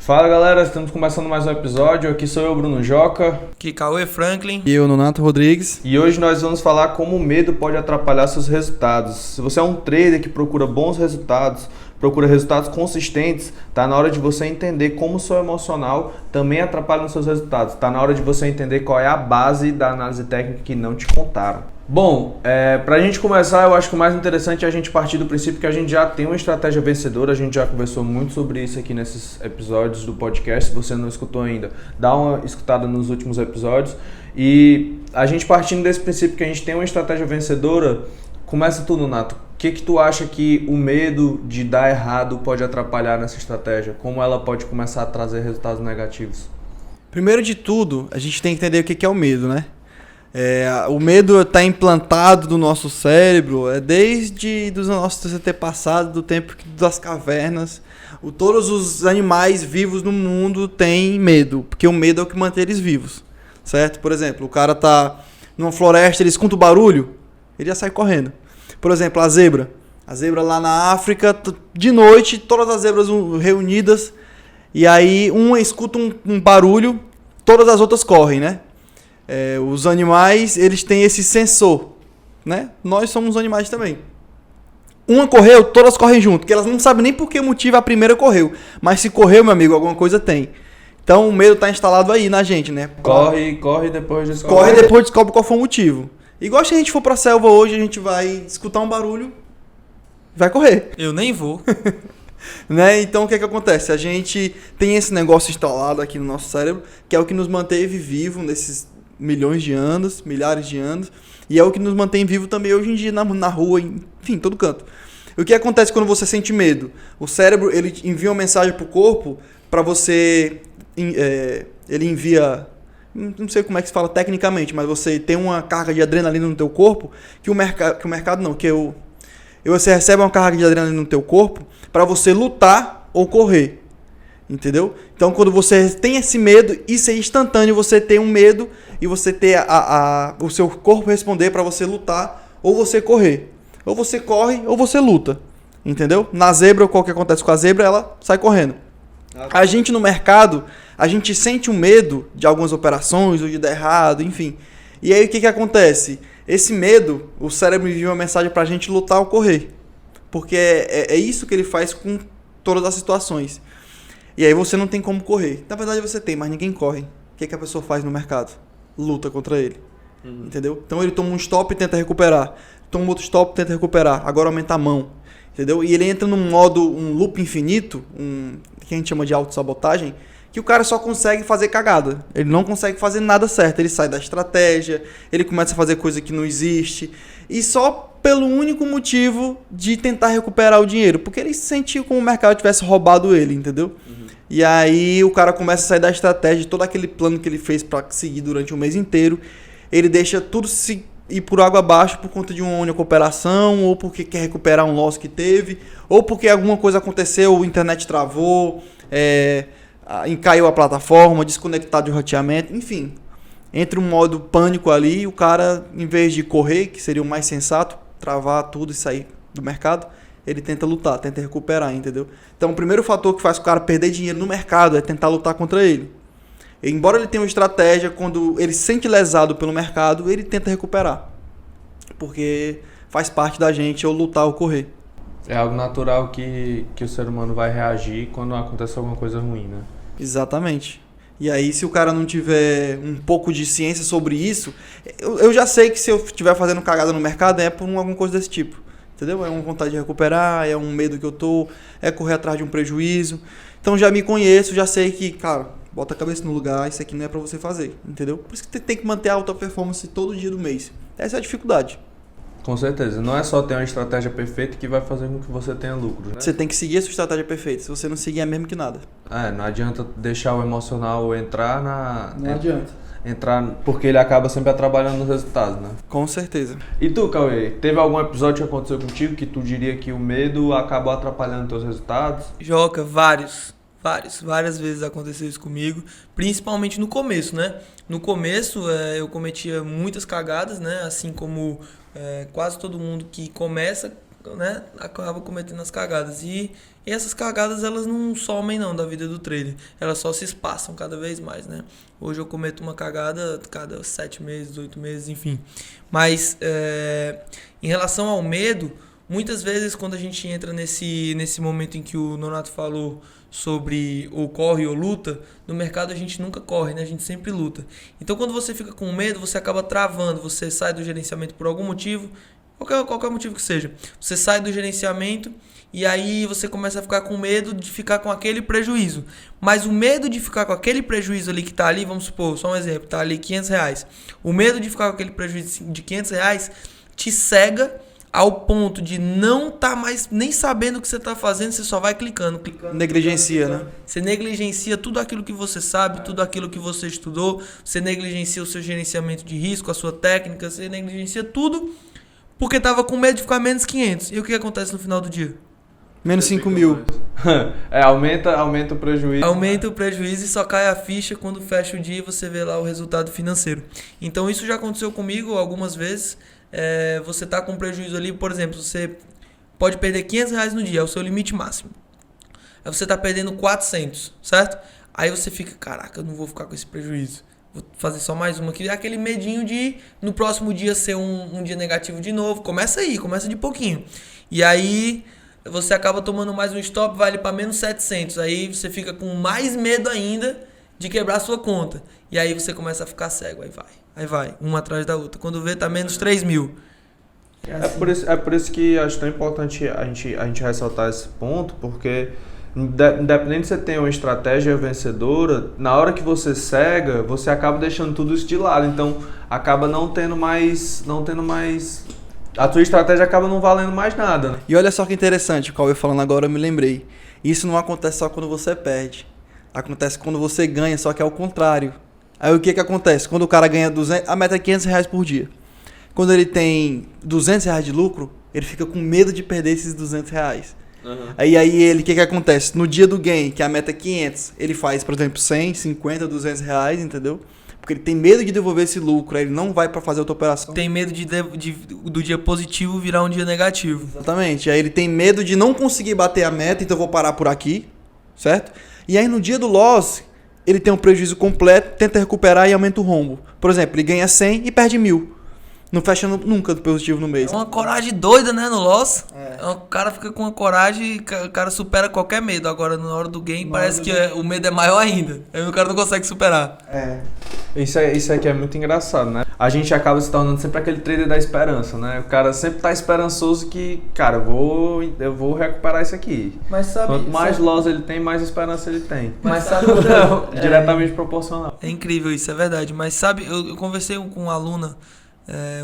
Fala galera, estamos começando mais um episódio. Aqui sou eu, Bruno Joca. Aqui Cauê Franklin. E eu, Nonato Rodrigues. E hoje nós vamos falar como o medo pode atrapalhar seus resultados. Se você é um trader que procura bons resultados, procura resultados consistentes, tá na hora de você entender como o seu emocional também atrapalha nos seus resultados. Tá na hora de você entender qual é a base da análise técnica que não te contaram. Bom, pra gente começar, eu acho que o mais interessante é a gente partir do princípio que a gente já tem uma estratégia vencedora. A gente já conversou muito sobre isso aqui nesses episódios do podcast. Se você não escutou ainda, dá uma escutada nos últimos episódios. E a gente partindo desse princípio que a gente tem uma estratégia vencedora, começa tudo, Nato. O que tu acha que o medo de dar errado pode atrapalhar nessa estratégia? Como ela pode começar a trazer resultados negativos? Primeiro de tudo, a gente tem que entender o que é o medo, né? O medo está implantado no nosso cérebro desde os nossos antepassados, do tempo das cavernas. Todos os animais vivos no mundo têm medo, porque o medo é o que mantém eles vivos, certo? Por exemplo, o cara tá numa floresta, ele escuta o barulho, ele já sai correndo. Por exemplo, a zebra lá na África, de noite, todas as zebras reunidas, e aí uma escuta um barulho, todas as outras correm, né? Os animais, eles têm esse sensor, né? Nós somos animais também. Uma correu, todas correm junto, porque elas não sabem nem por que motivo a primeira correu. Mas se correu, meu amigo, alguma coisa tem. Então o medo está instalado aí na gente, né? Corre depois descobre. Corre e depois descobre qual foi o motivo. Igual se a gente for pra selva hoje, a gente vai escutar um barulho, vai correr. Eu nem vou. Né? Então o que acontece? A gente tem esse negócio instalado aqui no nosso cérebro, que é o que nos manteve vivo nesses milhões de anos, milhares de anos, e é o que nos mantém vivo também hoje em dia na rua, enfim, todo canto. O que acontece quando você sente medo? O cérebro, ele envia uma mensagem pro corpo para você, ele envia, não sei como é que se fala tecnicamente, mas você tem uma carga de adrenalina no teu corpo você recebe uma carga de adrenalina no teu corpo para você lutar ou correr. Entendeu? Então, quando você tem esse medo, isso é instantâneo, você tem um medo e você ter o seu corpo responder para você lutar ou você correr. Ou você corre ou você luta. Entendeu? Na zebra, o que acontece com a zebra, ela sai correndo. A gente no mercado, a gente sente um medo de algumas operações ou de dar errado, enfim. E aí o que acontece? Esse medo, o cérebro envia uma mensagem para a gente lutar ou correr. Porque é isso que ele faz com todas as situações. E aí você não tem como correr. Na verdade você tem, mas ninguém corre. O que a pessoa faz no mercado? Luta contra ele. Entendeu? Então ele toma um stop e tenta recuperar. Toma outro stop e tenta recuperar. Agora aumenta a mão. Entendeu? E ele entra num modo, um loop infinito, que a gente chama de autossabotagem, que o cara só consegue fazer cagada. Ele não consegue fazer nada certo. Ele sai da estratégia, ele começa a fazer coisa que não existe. E só pelo único motivo de tentar recuperar o dinheiro. Porque ele se sentiu como o mercado tivesse roubado ele, entendeu? E aí o cara começa a sair da estratégia, todo aquele plano que ele fez para seguir durante um mês inteiro, ele deixa tudo se ir por água abaixo por conta de uma única operação, ou porque quer recuperar um loss que teve, ou porque alguma coisa aconteceu, a internet travou, caiu a plataforma, desconectado de roteamento, enfim. Entre um modo pânico ali, o cara, em vez de correr, que seria o mais sensato, travar tudo e sair do mercado, ele tenta lutar, tenta recuperar, entendeu? Então o primeiro fator que faz o cara perder dinheiro no mercado é tentar lutar contra ele. E, embora ele tenha uma estratégia, quando ele se sente lesado pelo mercado, ele tenta recuperar. Porque faz parte da gente ou lutar ou correr. É algo natural que o ser humano vai reagir quando acontece alguma coisa ruim, né? Exatamente. E aí, se o cara não tiver um pouco de ciência sobre isso, eu já sei que se eu estiver fazendo cagada no mercado é por alguma coisa desse tipo. Entendeu? É uma vontade de recuperar, é um medo que eu tô, é correr atrás de um prejuízo. Então já me conheço, já sei que, cara, bota a cabeça no lugar, isso aqui não é pra você fazer, entendeu? Por isso que tem que manter a alta performance todo dia do mês. Essa é a dificuldade. Com certeza. Não é só ter uma estratégia perfeita que vai fazer com que você tenha lucro, né? Você tem que seguir a sua estratégia perfeita. Se você não seguir, é mesmo que nada. Não adianta deixar o emocional entrar Não adianta. Entrar, porque ele acaba sempre atrapalhando os resultados, né? Com certeza. E tu, Cauê, teve algum episódio que aconteceu contigo que tu diria que o medo acabou atrapalhando teus resultados? Joca, várias vezes aconteceu isso comigo, principalmente no começo, né? No começo eu cometia muitas cagadas, né? Assim como quase todo mundo que começa né, acaba cometendo as cagadas. E essas cagadas, elas não somem não da vida do trader. Elas só se espaçam cada vez mais, né? Hoje eu cometo uma cagada cada 7 meses, 8 meses, enfim. Mas em relação ao medo, muitas vezes quando a gente entra nesse momento em que o Nonato falou sobre ou corre ou luta, no mercado a gente nunca corre, né? A gente sempre luta. Então quando você fica com medo, você acaba travando, você sai do gerenciamento por algum motivo, qualquer motivo que seja. Você sai do gerenciamento e aí você começa a ficar com medo de ficar com aquele prejuízo. Mas o medo de ficar com aquele prejuízo ali que tá ali, vamos supor, só um exemplo, tá ali R$500. O medo de ficar com aquele prejuízo de R$500 te cega ao ponto de não tá mais nem sabendo o que você tá fazendo, você só vai clicando. Negligencia, né? Você negligencia tudo aquilo que você sabe, tudo aquilo que você estudou, você negligencia o seu gerenciamento de risco, a sua técnica, você negligencia tudo porque tava com medo de ficar menos 500. E o que acontece no final do dia? Menos 5 mil. Aumenta o prejuízo. Aumenta o prejuízo e só cai a ficha quando fecha o dia e você vê lá o resultado financeiro. Então isso já aconteceu comigo algumas vezes. Você tá com prejuízo ali, por exemplo, você pode perder R$500 no dia, é o seu limite máximo. Aí você tá perdendo 400, certo? Aí você fica, caraca, eu não vou ficar com esse prejuízo. Vou fazer só mais uma aqui. É aquele medinho de no próximo dia ser um dia negativo de novo. Começa aí, começa de pouquinho. E aí você acaba tomando mais um stop, vai ali para menos 700. Aí você fica com mais medo ainda de quebrar a sua conta. E aí você começa a ficar cego, aí vai, uma atrás da outra. Quando vê, tá menos 3 mil. É por isso que acho tão importante a gente ressaltar esse ponto, porque independente se você tem uma estratégia vencedora, na hora que você cega, você acaba deixando tudo isso de lado. Então, acaba não tendo mais... A tua estratégia acaba não valendo mais nada, né? E olha só que interessante, o Cauê falando agora, eu me lembrei. Isso não acontece só quando você perde. Acontece quando você ganha, só que é o contrário. Aí o que acontece? Quando o cara ganha 200, a meta é R$500 por dia. Quando ele tem R$200 de lucro, ele fica com medo de perder esses R$200. Uhum. Aí ele, o que acontece? No dia do gain, que a meta é 500, ele faz, por exemplo, 100, 50, R$200, entendeu? Porque ele tem medo de devolver esse lucro, aí ele não vai para fazer outra operação. Tem medo do dia positivo virar um dia negativo. Exatamente. Aí ele tem medo de não conseguir bater a meta, então eu vou parar por aqui, certo? E aí no dia do loss, ele tem um prejuízo completo, tenta recuperar e aumenta o rombo. Por exemplo, ele ganha 100 e perde 1.000. Não fecha nunca do positivo no mês. É uma coragem doida, né, no loss. O cara fica com uma coragem, o cara supera qualquer medo. Agora, na hora do game, parece que o medo é maior ainda. Aí o cara não consegue superar. Isso aqui é muito engraçado, né? A gente acaba se tornando sempre aquele trader da esperança, né? O cara sempre tá esperançoso que, cara, eu vou recuperar isso aqui. Mas quanto mais loss ele tem, mais esperança ele tem. Mas sabe... diretamente proporcional. É incrível isso, é verdade. Mas sabe, eu conversei com uma aluna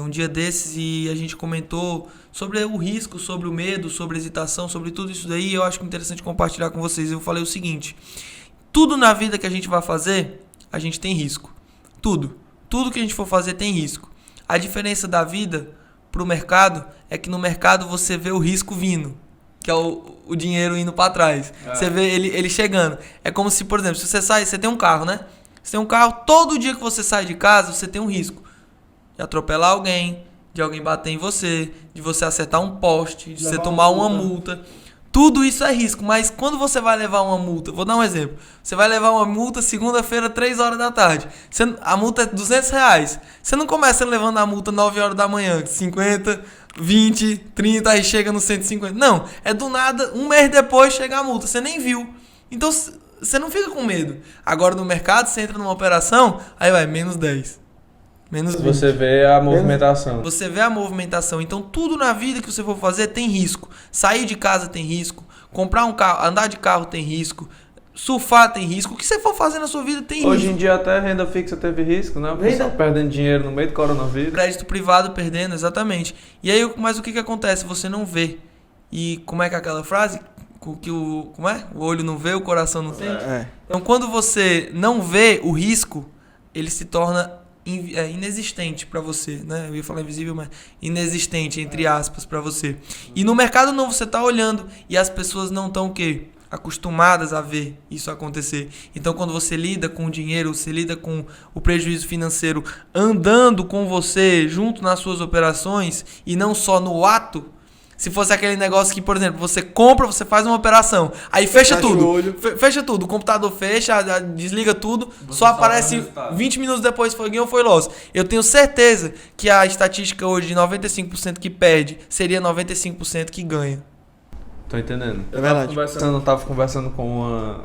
um dia desses e a gente comentou sobre o risco, sobre o medo, sobre a hesitação, sobre tudo isso daí. Eu acho interessante compartilhar com vocês. Eu falei o seguinte: tudo na vida que a gente vai fazer, a gente tem risco. Tudo que a gente for fazer tem risco. A diferença da vida pro mercado é que no mercado você vê o risco vindo, que é o dinheiro indo para trás. Você vê ele chegando. É como se, por exemplo, se você tem um carro, né? Você tem um carro, todo dia que você sai de casa, você tem um risco de atropelar alguém, de alguém bater em você, de você acertar um poste, de você tomar uma multa. Tudo isso é risco, mas quando você vai levar uma multa, vou dar um exemplo, você vai levar uma multa segunda-feira, 3 horas da tarde, a multa é R$200, você não começa levando a multa 9 horas da manhã, 50, 20, 30, aí chega no 150, não, é do nada, um mês depois chega a multa, você nem viu, então você não fica com medo. Agora no mercado, você entra numa operação, aí vai, menos 10. Menos 20. Você vê a movimentação. Você vê a movimentação. Então, tudo na vida que você for fazer tem risco. Sair de casa tem risco. Comprar um carro, andar de carro tem risco. Surfar tem risco. O que você for fazer na sua vida tem risco. Hoje em dia até renda fixa teve risco, né? O pessoal perdendo dinheiro no meio do coronavírus. Crédito privado perdendo, exatamente. E aí, mas o que acontece? Você não vê. E como é que é aquela frase? Que como é? O olho não vê, o coração não sente. Então, quando você não vê o risco, ele se torna inexistente para você, né? Eu ia falar invisível, mas inexistente, entre aspas, para você. E no mercado não, você tá olhando e as pessoas não estão o quê? Acostumadas a ver isso acontecer. Então, quando você lida com o dinheiro, você lida com o prejuízo financeiro andando com você junto nas suas operações e não só no ato, Se fosse aquele negócio que, por exemplo, você compra, você faz uma operação, aí fecha tudo. Fecha tudo, o computador fecha, desliga tudo, só aparece 20 minutos depois foi ganho ou foi loss. Eu tenho certeza que a estatística hoje de 95% que perde seria 95% que ganha. Tô entendendo. É verdade. Eu tava conversando com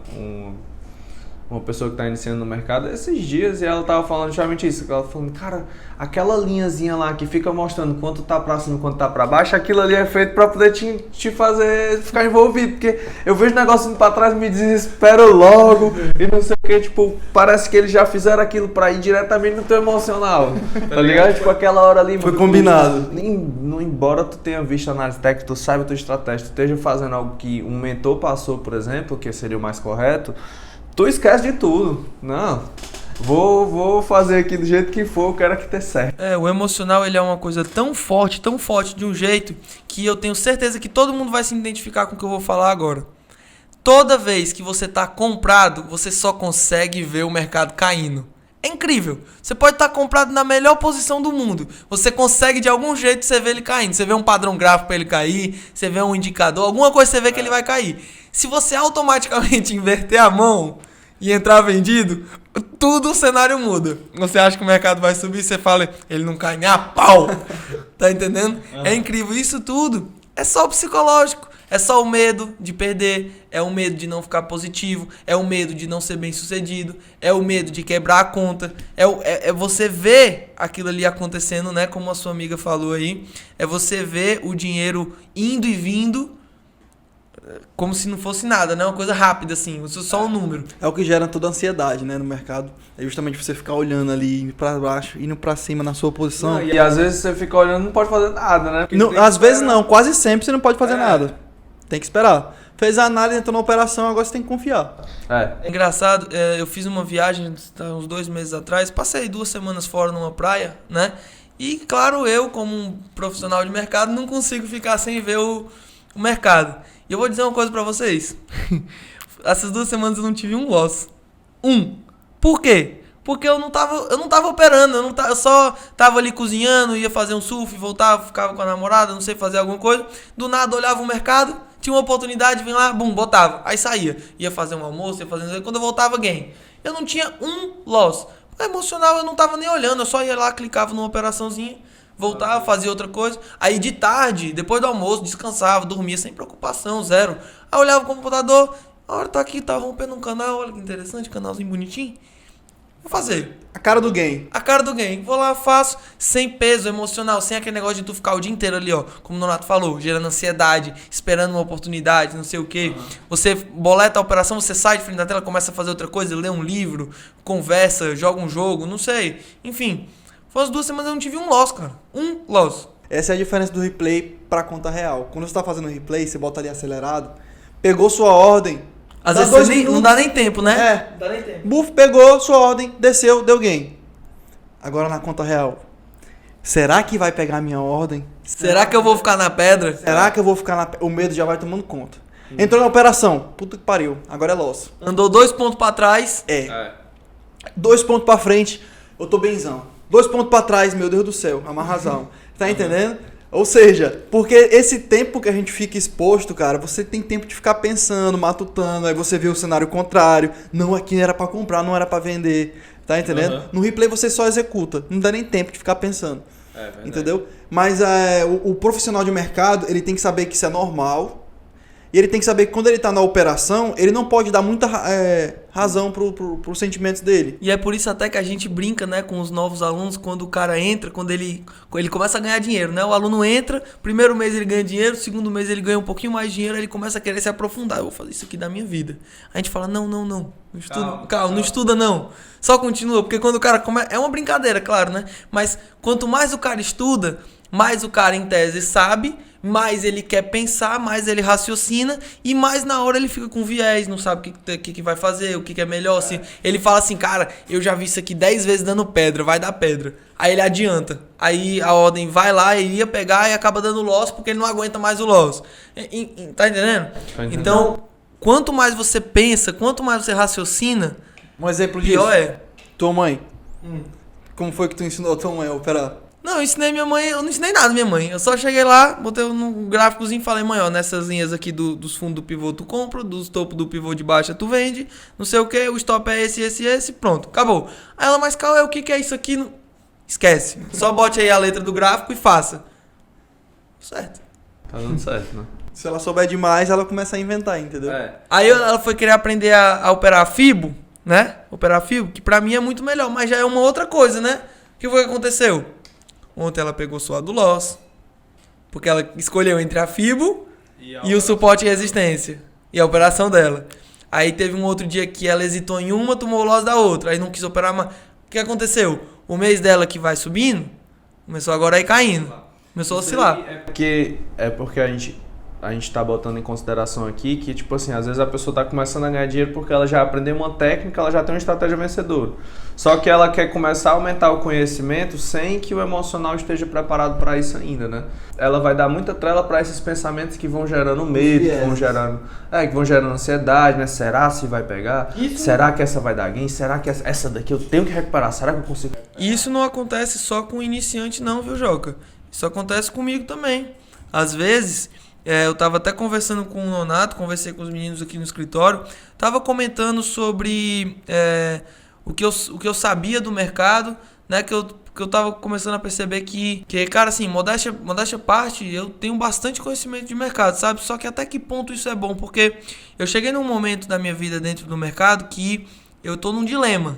uma pessoa que tá iniciando no mercado esses dias e ela tava falando justamente isso. Ela falando, cara, aquela linhazinha lá que fica mostrando quanto tá pra cima e quanto tá pra baixo, aquilo ali é feito pra poder te fazer ficar envolvido. Porque eu vejo o negócio indo pra trás e me desespero logo e não sei o que. Tipo, parece que eles já fizeram aquilo pra ir diretamente no teu emocional. Tá ligado? Tipo, aquela hora ali... Foi combinado. Embora tu tenha visto a análise técnica, tu saiba a tua estratégia, tu esteja fazendo algo que um mentor passou, por exemplo, que seria o mais correto, tu esquece de tudo. Não, vou fazer aqui do jeito que for, eu quero que dê certo. O emocional ele é uma coisa tão forte de um jeito que eu tenho certeza que todo mundo vai se identificar com o que eu vou falar agora. Toda vez que você tá comprado, você só consegue ver o mercado caindo. É incrível. Você pode estar comprado na melhor posição do mundo. Você consegue de algum jeito você ver ele caindo. Você vê um padrão gráfico para ele cair, você vê um indicador, alguma coisa você vê que ele vai cair. Se você automaticamente inverter a mão e entrar vendido, tudo o cenário muda. Você acha que o mercado vai subir, você fala, ele não cai nem a pau. Tá entendendo? É incrível. Isso tudo é só o psicológico. É só o medo de perder, é o medo de não ficar positivo, é o medo de não ser bem sucedido, é o medo de quebrar a conta, é você ver aquilo ali acontecendo, né? Como a sua amiga falou aí, é você ver o dinheiro indo e vindo como se não fosse nada, né? Uma coisa rápida assim, só um número. É o que gera toda a ansiedade, né, no mercado. É justamente você ficar olhando ali, indo pra baixo, indo pra cima na sua posição. E às vezes você fica olhando e não pode fazer nada, né? Não, às vezes não, quase sempre você não pode fazer nada. Tem que esperar. Fez a análise, entrou na operação, agora você tem que confiar. É engraçado, eu fiz uma viagem uns 2 meses atrás, passei 2 semanas fora numa praia, né? E claro, eu como um profissional de mercado não consigo ficar sem ver o mercado. E eu vou dizer uma coisa pra vocês. Essas 2 semanas eu não tive um loss. Por quê? Porque eu não tava operando, eu só tava ali cozinhando, ia fazer um surf, voltava, ficava com a namorada, não sei, fazer alguma coisa. Do nada olhava o mercado, tinha uma oportunidade, vinha lá, bum, botava. Aí saía, ia fazer um almoço, ia fazer... Quando eu voltava, gain. Eu não tinha um loss. O emocional eu não tava nem olhando, eu só ia lá, clicava numa operaçãozinha, voltava, fazia outra coisa. Aí de tarde, depois do almoço, descansava, dormia sem preocupação, zero. Aí olhava o computador, a hora tá aqui, tá rompendo um canal, olha que interessante, canalzinho bonitinho. Vou fazer. A cara do game. A cara do game. Vou lá, faço, sem peso emocional, sem aquele negócio de tu ficar o dia inteiro ali, ó, como o Nonato falou, gerando ansiedade, esperando uma oportunidade, não sei o quê. Você boleta a operação, você sai de frente da tela, começa a fazer outra coisa, lê um livro, conversa, joga um jogo, não sei. Enfim, foi umas 2 semanas eu não tive um loss, cara. Um loss. Essa é a diferença do replay pra conta real. Quando você tá fazendo replay, você bota ali acelerado, pegou sua ordem... Às vezes não dá nem tempo, né? Não dá nem tempo. Buff pegou sua ordem, desceu, deu gain. Agora na conta real. Será que vai pegar a minha ordem? Será que eu vou ficar na pedra? Será que eu vou ficar na pedra? O medo já vai tomando conta. Entrou na operação. Puta que pariu. Agora é loss. Andou 2 pontos pra trás. 2 pontos pra frente. Eu tô benzão. 2 pontos pra trás, meu Deus do céu. Amarrazão. Tá entendendo? Ou seja, porque esse tempo que a gente fica exposto, cara, você tem tempo de ficar pensando, matutando, aí você vê o cenário contrário. Não, aqui era pra comprar, não era pra vender. Tá entendendo? No replay você só executa. Não dá nem tempo de ficar pensando. Entendeu? Mas o profissional de mercado, ele tem que saber que isso é normal. E ele tem que saber que quando ele tá na operação, ele não pode dar muita razão pros sentimentos dele. E é por isso até que a gente brinca, né, com os novos alunos, quando o cara entra, quando ele começa a ganhar dinheiro, né? O aluno entra, primeiro mês ele ganha dinheiro, segundo mês ele ganha um pouquinho mais de dinheiro, aí ele começa a querer se aprofundar. Eu vou fazer isso aqui da minha vida. A gente fala, não estuda, calma, não estuda não. Só continua, porque quando o cara começa... É uma brincadeira, claro, né? Mas quanto mais o cara estuda, mais o cara em tese sabe, mais ele quer pensar, mais ele raciocina e mais na hora ele fica com viés, não sabe o que vai fazer, o que é melhor. Assim. Ele fala assim, cara, eu já vi isso aqui 10 vezes dando pedra, vai dar pedra. Aí ele adianta. Aí a ordem vai lá, ele ia pegar e acaba dando loss porque ele não aguenta mais o loss. Tá entendendo? Então, quanto mais você pensa, quanto mais você raciocina, um exemplo pior disso. é. Tua mãe. Como foi que tu ensinou a tua mãe a operar? Não, Não, eu ensinei minha mãe, eu não ensinei nada minha mãe. Eu só cheguei lá, botei no gráficozinho e falei, mãe, ó, nessas linhas aqui dos fundos do pivô tu compra, dos topos do pivô de baixa tu vende, não sei o que, o stop é esse, pronto, acabou. Aí ela, mas Cauê, o que é isso aqui? Esquece, só bote aí a letra do gráfico e faça. Certo. Tá dando certo, né? Se ela souber demais, ela começa a inventar, entendeu? Aí ela foi querer aprender a operar a FIBO, né? Operar a FIBO, que pra mim é muito melhor, mas já é uma outra coisa, né? O que foi que aconteceu? Ontem ela pegou sua do loss, porque ela escolheu entre a FIBO e o suporte e resistência, e a operação dela. Aí teve um outro dia que ela hesitou em uma, tomou o loss da outra, aí não quis operar mais. O que aconteceu? O mês dela que vai subindo, começou agora a ir caindo. Começou a oscilar. É porque a gente tá botando em consideração aqui que, tipo assim, às vezes a pessoa tá começando a ganhar dinheiro porque ela já aprendeu uma técnica, ela já tem uma estratégia vencedora. Só que ela quer começar a aumentar o conhecimento sem que o emocional esteja preparado para isso ainda, né? Ela vai dar muita trela para esses pensamentos que vão gerando medo, que vão gerando ansiedade, né? Será se vai pegar? Será que essa vai dar gain? Será que essa daqui eu tenho que recuperar? Será que eu consigo? Isso não acontece só com iniciante não, viu, Joca? Isso acontece comigo também. Às vezes, eu tava até conversando com o Nonato, conversei com os meninos aqui no escritório, tava comentando sobre o que eu sabia do mercado, né? Que eu tava começando a perceber que cara, assim, modéstia à parte, eu tenho bastante conhecimento de mercado, sabe? Só que até que ponto isso é bom? Porque eu cheguei num momento da minha vida dentro do mercado que eu tô num dilema.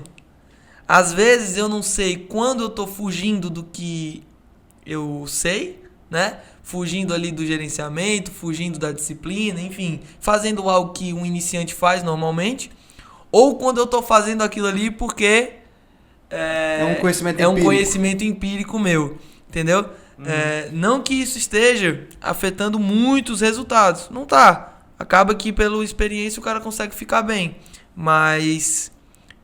Às vezes eu não sei quando eu tô fugindo do que eu sei, né? Fugindo ali do gerenciamento, fugindo da disciplina, enfim, fazendo algo que um iniciante faz normalmente, ou quando eu tô fazendo aquilo ali porque é um conhecimento empírico meu, entendeu? Não que isso esteja afetando muitos resultados, não tá. Acaba que pela experiência o cara consegue ficar bem, mas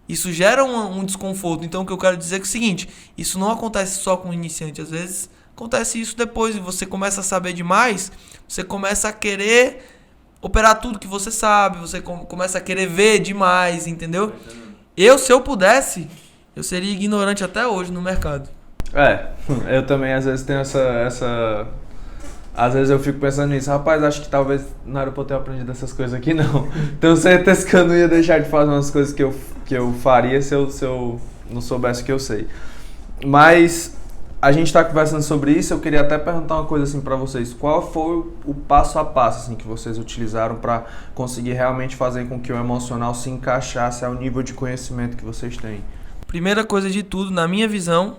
isso gera um desconforto. Então o que eu quero dizer é o seguinte, isso não acontece só com o iniciante, às vezes acontece isso depois, e você começa a saber demais, você começa a querer operar tudo que você sabe, você começa a querer ver demais, entendeu? Se eu pudesse, eu seria ignorante até hoje no mercado. Eu também às vezes tenho essa... Às vezes eu fico pensando nisso, rapaz, acho que talvez não era pra eu ter aprendido essas coisas aqui, não. Tenho certeza que eu não ia deixar de fazer umas coisas que eu faria se eu não soubesse o que eu sei. Mas a gente tá conversando sobre isso, eu queria até perguntar uma coisa assim pra vocês. Qual foi o passo a passo assim, que vocês utilizaram pra conseguir realmente fazer com que o emocional se encaixasse ao nível de conhecimento que vocês têm? Primeira coisa de tudo, na minha visão,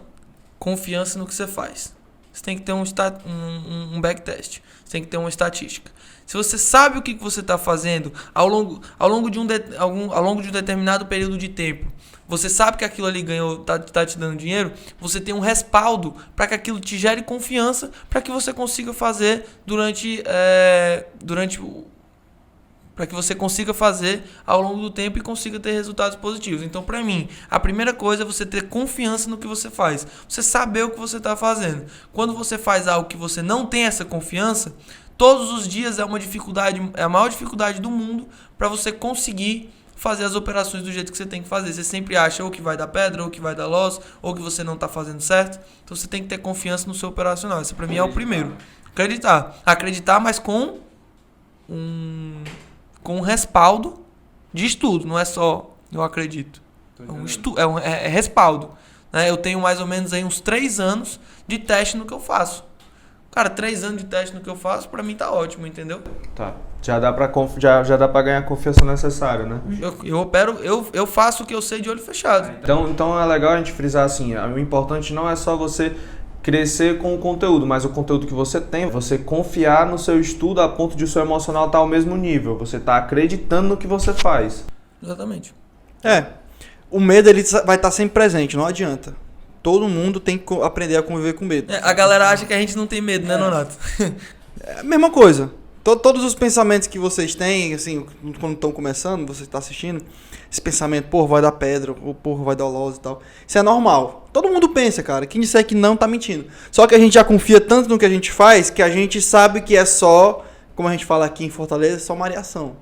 confiança no que você faz. Você tem que ter um backtest. Você tem que ter uma estatística. Se você sabe o que você está fazendo ao longo de um determinado período de tempo, você sabe que aquilo ali ganhou, tá te dando dinheiro, você tem um respaldo para que aquilo te gere confiança, para que você consiga fazer para que você consiga fazer ao longo do tempo e consiga ter resultados positivos. Então, para mim, a primeira coisa é você ter confiança no que você faz. Você saber o que você está fazendo. Quando você faz algo que você não tem essa confiança, todos os dias é a maior dificuldade do mundo para você conseguir fazer as operações do jeito que você tem que fazer. Você sempre acha ou que vai dar pedra, ou que vai dar loss, ou que você não está fazendo certo. Então, você tem que ter confiança no seu operacional. Esse, para mim, é o primeiro. Acreditar, mas com um respaldo de estudo, não é só eu acredito. É respaldo. Né? Eu tenho mais ou menos aí uns 3 anos de teste no que eu faço. Cara, 3 anos de teste no que eu faço, pra mim tá ótimo, entendeu? Tá. Já dá pra ganhar a confiança necessária, né? Eu faço o que eu sei de olho fechado. Então é legal a gente frisar assim, o importante não é só você crescer com o conteúdo, mas o conteúdo que você tem, você confiar no seu estudo a ponto de o seu emocional estar ao mesmo nível. Você está acreditando no que você faz. Exatamente. O medo ele vai estar sempre presente, não adianta. Todo mundo tem que aprender a conviver com medo. A galera acha que a gente não tem medo, né, Nonato? É a mesma coisa. Todos os pensamentos que vocês têm, assim, quando estão começando, você está assistindo, esse pensamento, pô, vai dar pedra, ou pô, vai dar loss e tal. Isso é normal. Todo mundo pensa, cara. Quem disser que não, tá mentindo. Só que a gente já confia tanto no que a gente faz, que a gente sabe que é só, como a gente fala aqui em Fortaleza, é só variação.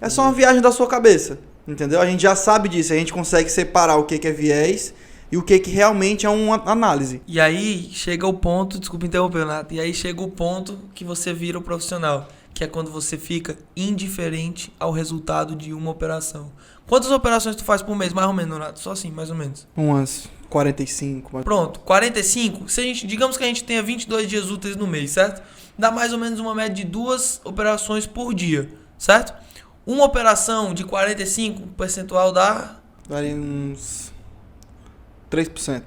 É só uma viagem da sua cabeça, entendeu? A gente já sabe disso, a gente consegue separar o que é viés e o que realmente é uma análise. E aí chega o ponto, desculpa interromper, Renato, e aí chega o ponto que você vira o profissional, que é quando você fica indiferente ao resultado de uma operação. Quantas operações tu faz por mês, mais ou menos, Renato? Só assim, mais ou menos. Umas 45. Mas... Pronto, 45. Digamos que a gente tenha 22 dias úteis no mês, certo? Dá mais ou menos uma média de 2 operações por dia, certo? Uma operação de 45, percentual dá... Daria uns 3%.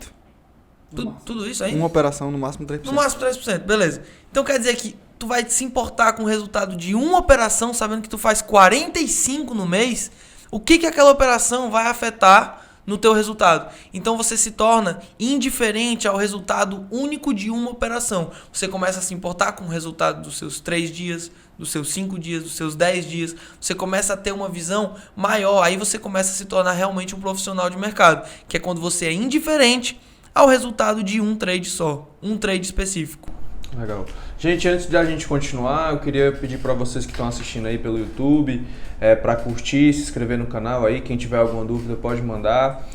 Tudo isso aí? Uma operação, no máximo 3%. No máximo 3%, beleza. Então quer dizer que tu vai se importar com o resultado de uma operação, sabendo que tu faz 45 no mês, o que aquela operação vai afetar no teu resultado? Então você se torna indiferente ao resultado único de uma operação. Você começa a se importar com o resultado dos seus 3 dias, dos seus 5 dias, dos seus 10 dias. Você começa a ter uma visão maior. Aí você começa a se tornar realmente um profissional de mercado, que é quando você é indiferente ao resultado de um trade só, um trade específico. Legal. Gente, antes de a gente continuar, eu queria pedir para vocês que estão assistindo aí pelo YouTube, para curtir, se inscrever no canal aí, quem tiver alguma dúvida pode mandar.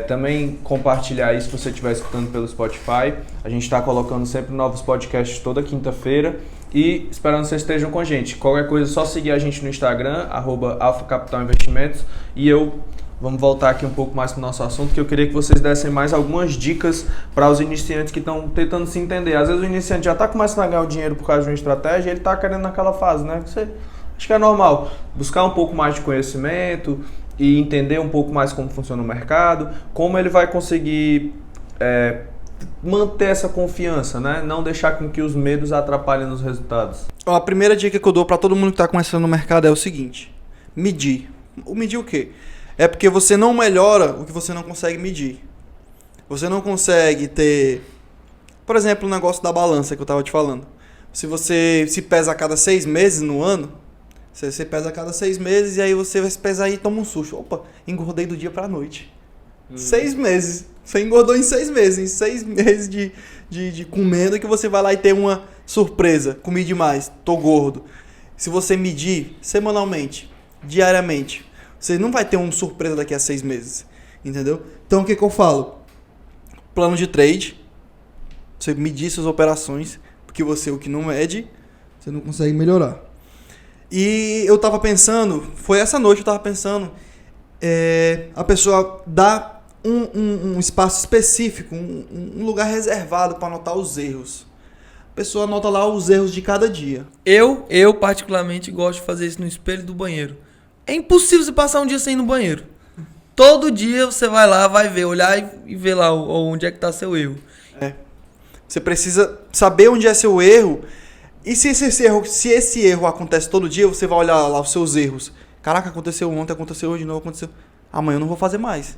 Também compartilhar aí se você estiver escutando pelo Spotify. A gente está colocando sempre novos podcasts toda quinta-feira e esperando que vocês estejam com a gente. Qualquer coisa é só seguir a gente no Instagram, @alphacapital-investimentos, e vamos voltar aqui um pouco mais para o nosso assunto, que eu queria que vocês dessem mais algumas dicas para os iniciantes que estão tentando se entender. Às vezes o iniciante já está começando a ganhar o dinheiro por causa de uma estratégia e ele está querendo naquela fase, né? Acho que é normal buscar um pouco mais de conhecimento e entender um pouco mais como funciona o mercado, como ele vai conseguir manter essa confiança, né? Não deixar com que os medos atrapalhem nos resultados. A primeira dica que eu dou para todo mundo que está começando no mercado é o seguinte: medir. Medir o quê? É porque você não melhora o que você não consegue medir. Você não consegue ter... Por exemplo, o negócio da balança que eu estava te falando. Se você se pesa a cada 6 meses no ano, você pesa a cada 6 meses e aí você vai se pesar e toma um susto. Opa, engordei do dia pra noite. 6 meses. Você engordou em 6 meses. Em 6 meses de comendo que você vai lá e tem uma surpresa. Comi demais, tô gordo. Se você medir semanalmente, diariamente, você não vai ter uma surpresa daqui a 6 meses, entendeu? Então o que eu falo? Plano de trade, você medir suas operações, porque você o que não mede, você não consegue melhorar. E eu tava pensando, foi essa noite eu tava pensando, a pessoa dá um espaço específico, um lugar reservado para anotar os erros. A pessoa anota lá os erros de cada dia. Eu particularmente gosto de fazer isso no espelho do banheiro. É impossível você passar um dia sem ir no banheiro. Todo dia você vai lá, vai ver, olhar e ver lá onde é que está seu erro. Você precisa saber onde é seu erro. E se esse erro acontece todo dia, você vai olhar lá os seus erros. Caraca, aconteceu ontem, aconteceu hoje de novo, aconteceu. Amanhã eu não vou fazer mais.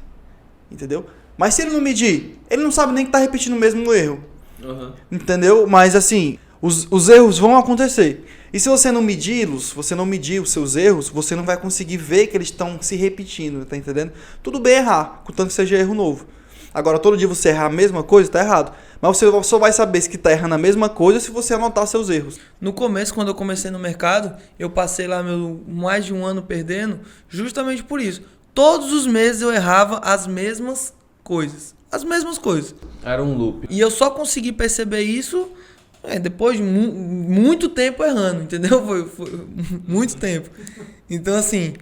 Entendeu? Mas se ele não medir, ele não sabe nem que está repetindo o mesmo erro. Uhum. Entendeu? Mas assim, os erros vão acontecer. E se você não medi-los, você não medir os seus erros, você não vai conseguir ver que eles estão se repetindo, tá entendendo? Tudo bem errar, contanto que seja erro novo. Agora, todo dia você errar a mesma coisa, tá errado. Mas você só vai saber se tá errando a mesma coisa se você anotar seus erros. No começo, quando eu comecei no mercado, eu passei lá mais de um ano perdendo, justamente por isso. Todos os meses eu errava as mesmas coisas. As mesmas coisas. Era um loop. E eu só consegui perceber isso... depois de muito tempo errando, entendeu? Foi muito tempo. Então, assim,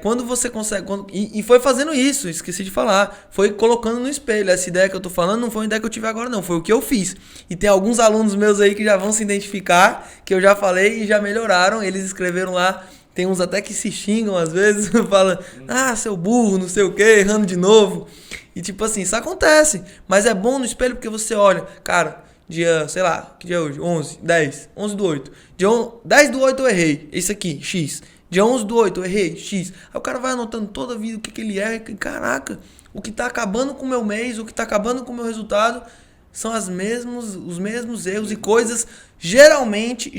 quando você consegue... E foi fazendo isso, esqueci de falar. Foi colocando no espelho. Essa ideia que eu tô falando não foi uma ideia que eu tive agora, não. Foi o que eu fiz. E tem alguns alunos meus aí que já vão se identificar, que eu já falei e já melhoraram. Eles escreveram lá. Tem uns até que se xingam às vezes, falam, seu burro, não sei o que, errando de novo. E tipo assim, isso acontece. Mas é bom no espelho porque você olha, cara... Dia, sei lá, que dia é hoje? 11 do 8. Dia 10 do 8 eu errei. Isso aqui, X. Dia 11 do 8 eu errei, X. Aí o cara vai anotando toda a vida o que ele erra. E, caraca, o que tá acabando com o meu mês, o que tá acabando com o meu resultado são os mesmos erros e coisas geralmente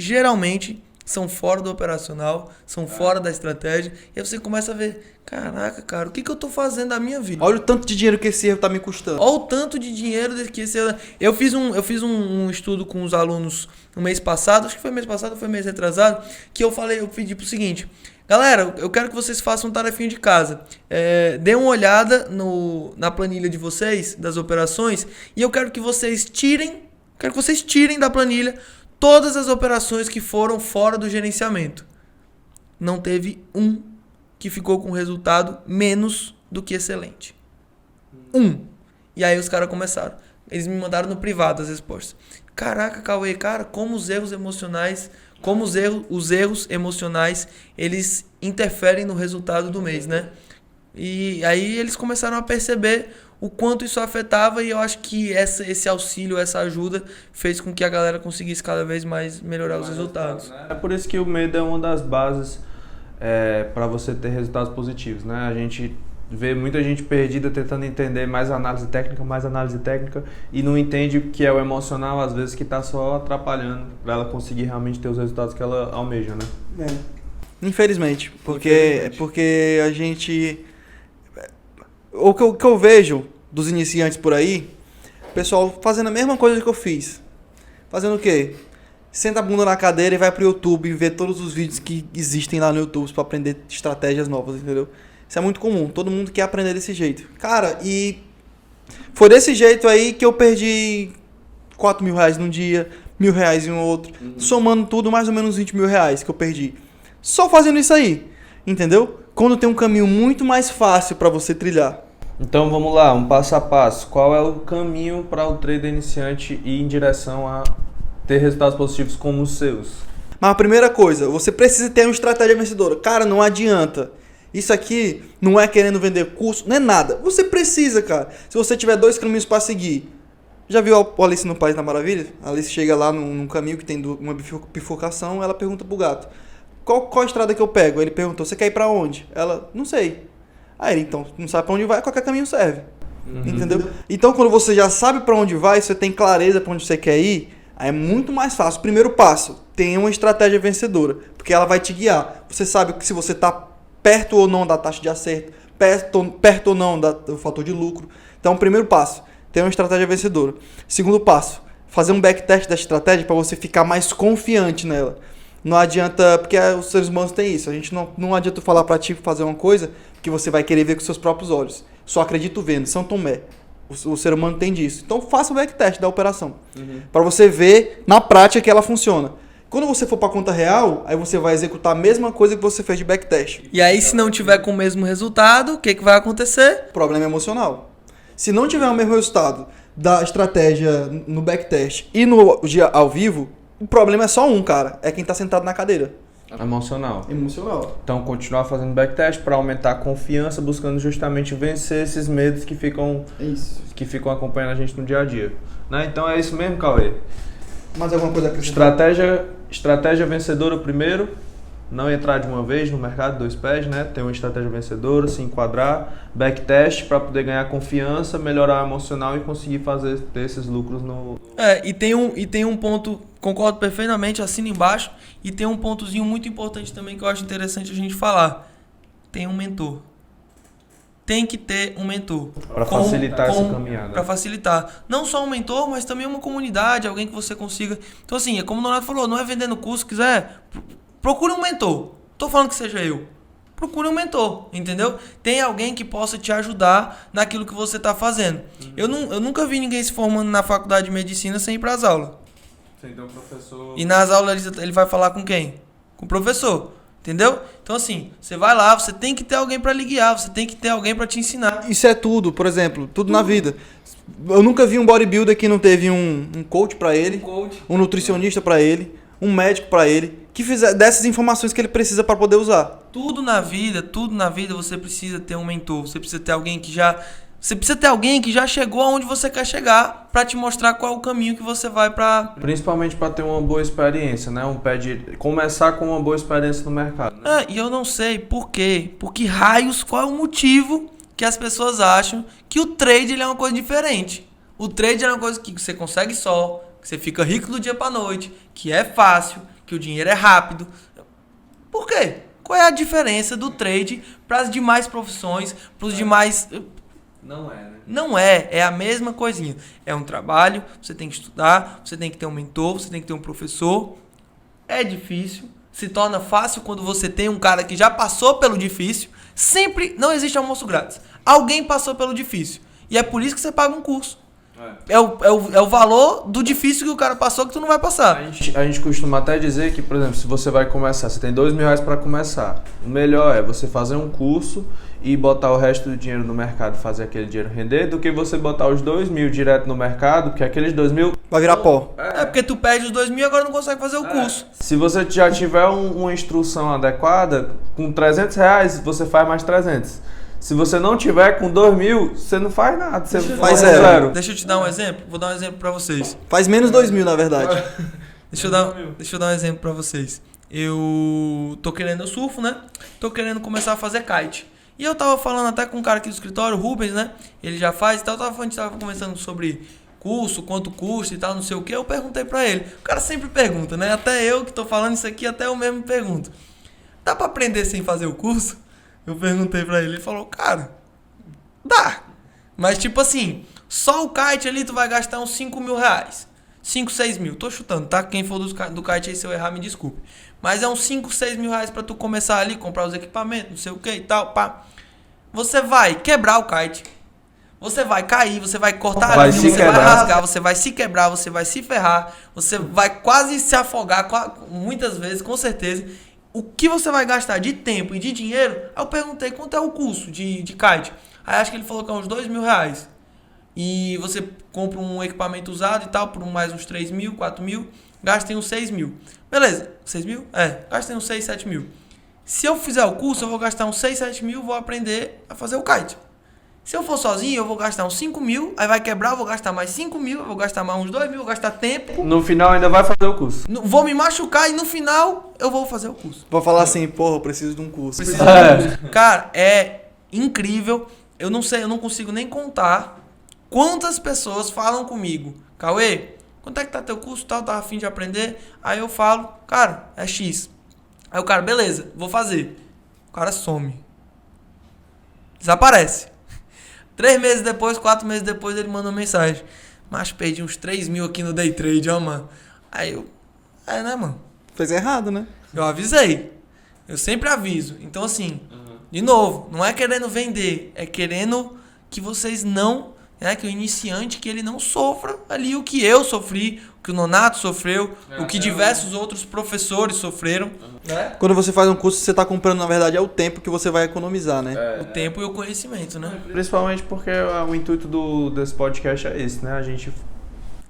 são fora do operacional, são fora da estratégia. E aí você começa a ver, caraca, cara, o que eu tô fazendo da minha vida? Olha o tanto de dinheiro que esse erro tá me custando. Olha o tanto de dinheiro que esse erro... Eu fiz um estudo com os alunos no mês passado, acho que foi mês passado ou foi mês retrasado, que eu pedi pro seguinte: galera, eu quero que vocês façam um tarefinha de casa. Dê uma olhada na planilha de vocês, das operações, e eu quero que vocês tirem da planilha todas as operações que foram fora do gerenciamento. Não teve um que ficou com resultado menos do que excelente. E aí os caras começaram. Eles me mandaram no privado as respostas. Caraca, Cauê, cara, como os erros emocionais, eles interferem no resultado do mês, né? E aí eles começaram a perceber o quanto isso afetava, e eu acho que esse auxílio, essa ajuda fez com que a galera conseguisse cada vez mais melhorar os resultados. É por isso que o medo é uma das bases para você ter resultados positivos, né? A gente vê muita gente perdida tentando entender mais análise técnica e não entende o que é o emocional, às vezes, que está só atrapalhando para ela conseguir realmente ter os resultados que ela almeja, né? Infelizmente, porque a gente... O que eu vejo dos iniciantes por aí, o pessoal fazendo a mesma coisa que eu fiz. Fazendo o quê? Senta a bunda na cadeira e vai pro YouTube e vê todos os vídeos que existem lá no YouTube para aprender estratégias novas, entendeu? Isso é muito comum, todo mundo quer aprender desse jeito. Cara, e foi desse jeito aí que eu perdi 4 mil reais num dia, R$1.000 em um outro, somando tudo mais ou menos 20 mil reais que eu perdi. Só fazendo isso aí, entendeu? Quando tem um caminho muito mais fácil para você trilhar. Então vamos lá, um passo a passo. Qual é o caminho para o trader iniciante ir em direção a ter resultados positivos como os seus? Mas a primeira coisa, você precisa ter uma estratégia vencedora. Cara, não adianta. Isso aqui não é querendo vender curso, não é nada. Você precisa, cara. Se você tiver 2 caminhos para seguir. Já viu a Alice no País da Maravilha? A Alice chega lá num caminho que tem uma bifurcação, ela pergunta pro gato: Qual a estrada que eu pego? Ele perguntou: você quer ir pra onde? Ela: não sei. Aí ele: então, não sabe pra onde vai, qualquer caminho serve. Entendeu? Então, quando você já sabe pra onde vai, você tem clareza pra onde você quer ir, aí é muito mais fácil. Primeiro passo, tenha uma estratégia vencedora, porque ela vai te guiar. Você sabe que se você tá perto ou não da taxa de acerto, perto ou não do fator de lucro. Então, primeiro passo, tenha uma estratégia vencedora. Segundo passo, fazer um backtest da estratégia para você ficar mais confiante nela. Não adianta, porque os seres humanos têm isso. A gente não adianta falar para ti fazer uma coisa que você vai querer ver com seus próprios olhos. Só acredito vendo. São Tomé. O ser humano tem disso. Então faça o backtest da operação. Para você ver na prática que ela funciona. Quando você for para a conta real, aí você vai executar a mesma coisa que você fez de backtest. E aí, se não tiver com o mesmo resultado, o que vai acontecer? Problema emocional. Se não tiver o mesmo resultado da estratégia no backtest e no dia ao vivo, o problema é só um, cara. É quem tá sentado na cadeira. Emocional. Então, continuar fazendo backtest para aumentar a confiança, buscando justamente vencer esses medos que ficam acompanhando a gente no dia a dia. Né? Então é isso mesmo, Cauê. Mais alguma coisa a acrescentar? Estratégia vencedora primeiro. Não entrar de uma vez no mercado, 2 pés, né? Ter uma estratégia vencedora, se enquadrar, backtest para poder ganhar confiança, melhorar o emocional e conseguir ter esses lucros no... E tem um ponto, concordo perfeitamente, assina embaixo, e tem um pontozinho muito importante também que eu acho interessante a gente falar. Tem um mentor. Tem que ter um mentor. Para facilitar essa caminhada. Para facilitar. Não só um mentor, mas também uma comunidade, alguém que você consiga... Então assim, é como o Donato falou, não é vendendo curso, quiser... Procure um mentor. Tô falando que seja eu. Procure um mentor, entendeu? Tem alguém que possa te ajudar naquilo que você tá fazendo. Eu nunca vi ninguém se formando na faculdade de medicina sem ir para as aulas. Sem ter um professor. E nas aulas ele vai falar com quem? Com o professor. Entendeu? Então assim, você vai lá, você tem que ter alguém para lhe guiar, você tem que ter alguém para te ensinar. Isso é tudo, por exemplo, tudo na vida. Eu nunca vi um bodybuilder que não teve um coach para ele, um nutricionista para ele, um médico para ele, que dessas informações que ele precisa para poder usar. Tudo na vida você precisa ter um mentor, você precisa ter alguém que já chegou aonde você quer chegar para te mostrar qual é o caminho que você vai para... Principalmente para ter uma boa experiência, né? Começar com uma boa experiência no mercado. Né? E eu não sei por quê, qual é o motivo que as pessoas acham que o trade ele é uma coisa diferente. O trade é uma coisa que você consegue que você fica rico do dia para noite, que é fácil, que o dinheiro é rápido. Por quê? Qual é a diferença do trade para as demais profissões, para os demais... Não é, né? Não é a mesma coisinha. É um trabalho, você tem que estudar, você tem que ter um mentor, você tem que ter um professor. É difícil, se torna fácil quando você tem um cara que já passou pelo difícil. Sempre não existe almoço grátis. Alguém passou pelo difícil. E é por isso que você paga um curso. É o valor do difícil que o cara passou que tu não vai passar. A gente costuma até dizer que, por exemplo, se você vai começar, você tem R$2.000 para começar. O melhor é você fazer um curso e botar o resto do dinheiro no mercado, fazer aquele dinheiro render, do que você botar os 2.000 direto no mercado, porque aqueles 2.000... Vai virar pó. É porque tu perde os 2.000 e agora não consegue fazer o curso. Se você já tiver uma instrução adequada, com R$300 você faz mais 300. Se você não tiver com 2.000, você não faz nada. Você faz zero. Deixa eu te dar um exemplo. Vou dar um exemplo pra vocês. Faz menos 2.000, na verdade. Deixa eu dar um exemplo pra vocês. Eu surfo, né? Tô querendo começar a fazer kite. E eu tava falando até com um cara aqui do escritório, o Rubens, né? Ele já faz e tal. A gente tava conversando sobre curso, quanto custa e tal, não sei o que. Eu perguntei pra ele. O cara sempre pergunta, né? Até eu que tô falando isso aqui, até eu mesmo pergunto. Dá pra aprender sem fazer o curso? Eu perguntei pra ele. Ele falou, cara, dá. Mas tipo assim, só o kite ali tu vai gastar uns R$5.000. 5, 6 mil. Tô chutando, tá? Quem for do kite aí, se eu errar, me desculpe. Mas é uns 5, 6 mil reais pra tu começar ali, comprar os equipamentos, não sei o que e tal, pá. Você vai quebrar o kite. Você vai cair, você vai cortar a linha, você vai rasgar, você vai se quebrar, você vai se ferrar, você vai quase se afogar, muitas vezes, com certeza. O que você vai gastar de tempo e de dinheiro? Eu perguntei quanto é o custo de kite. Aí acho que ele falou que é uns R$2.000. E você compra um equipamento usado e tal, por mais uns 3.000, 4.000, gastem uns 6.000. Beleza, 6.000? Gastem uns 6, 7.000. Se eu fizer o curso, eu vou gastar uns 6, 7.000, vou aprender a fazer o kite. Se eu for sozinho, eu vou gastar uns 5.000, aí vai quebrar, eu vou gastar mais 5.000, eu vou gastar mais uns 2.000, vou gastar tempo. No final ainda vai fazer o curso. Vou me machucar e no final eu vou fazer o curso. Vou falar assim, porra, eu preciso de um curso. Cara, é incrível. Eu não sei, eu não consigo nem contar quantas pessoas falam comigo. Cauê, quanto é que tá teu curso? Tá a fim de aprender? Aí eu falo, cara, é X. Aí o cara, beleza, vou fazer. O cara some. Desaparece. 3 meses depois, 4 meses depois, ele manda uma mensagem. Mas perdi uns 3.000 aqui no day trade, ó, mano. Aí eu, né, mano? Fez errado, né? Eu avisei. Eu sempre aviso. Então, assim, de novo, não é querendo vender, é querendo que vocês não, né, que o iniciante, que ele não sofra ali o que eu sofri, o que o Nonato sofreu, o que diversos outros professores sofreram. Né? Quando você faz um curso, você tá comprando, na verdade, é o tempo que você vai economizar, né? O tempo e o conhecimento, né? Principalmente porque o intuito desse podcast é esse, né? A gente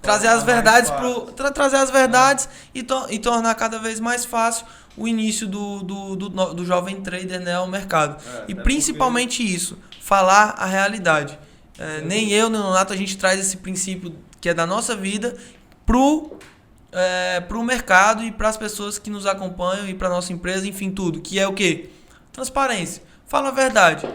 trazer as verdades trazer as verdades e tornar cada vez mais fácil o início do jovem trader, né, ao mercado. E principalmente isso, falar a realidade. Nem eu, nem o Nonato, a gente traz esse princípio que é da nossa vida pro mercado e para as pessoas que nos acompanham e para nossa empresa, enfim, tudo. Que é o quê? Transparência. Fala a verdade.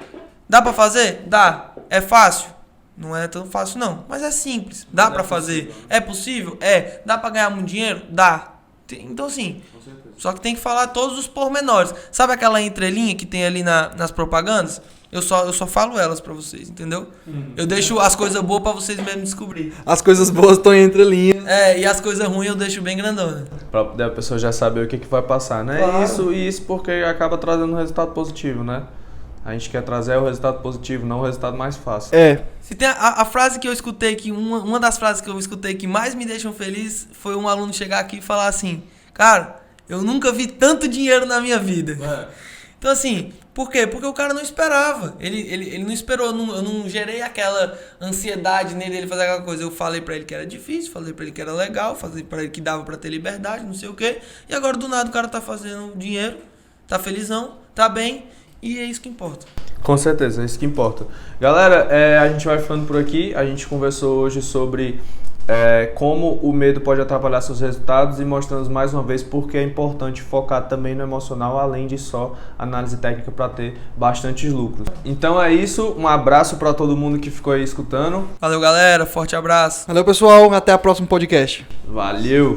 Dá para fazer? Dá. É fácil? Não é tão fácil não, mas é simples. Dá para fazer. É possível? É. Dá para ganhar muito dinheiro? Dá. Então assim, só que tem que falar todos os pormenores. Sabe aquela entrelinha que tem ali nas propagandas? Eu só falo elas pra vocês, entendeu? Eu deixo as coisas boas pra vocês mesmo descobrir. As coisas boas estão entre linhas. E as coisas ruins eu deixo bem grandona. Pra poder a pessoa já saber o que vai passar, né? Claro. Isso porque acaba trazendo um resultado positivo, né? A gente quer trazer o resultado positivo, não o resultado mais fácil. Se tem a frase que eu escutei, que uma das frases que eu escutei que mais me deixam feliz foi um aluno chegar aqui e falar assim, cara, eu nunca vi tanto dinheiro na minha vida. Então assim, por quê? Porque o cara não esperava. Ele não esperou, eu não gerei aquela ansiedade nele, ele fazer aquela coisa. Eu falei pra ele que era difícil, falei pra ele que era legal, falei pra ele que dava pra ter liberdade, não sei o quê. E agora do nada o cara tá fazendo dinheiro, tá felizão, tá bem, e é isso que importa. Com certeza, é isso que importa. Galera, a gente vai ficando por aqui. A gente conversou hoje sobre como o medo pode atrapalhar seus resultados e mostramos mais uma vez porque é importante focar também no emocional, além de só análise técnica para ter bastantes lucros. Então é isso, um abraço para todo mundo que ficou aí escutando. Valeu, galera, forte abraço. Valeu, pessoal, até o próximo podcast. Valeu!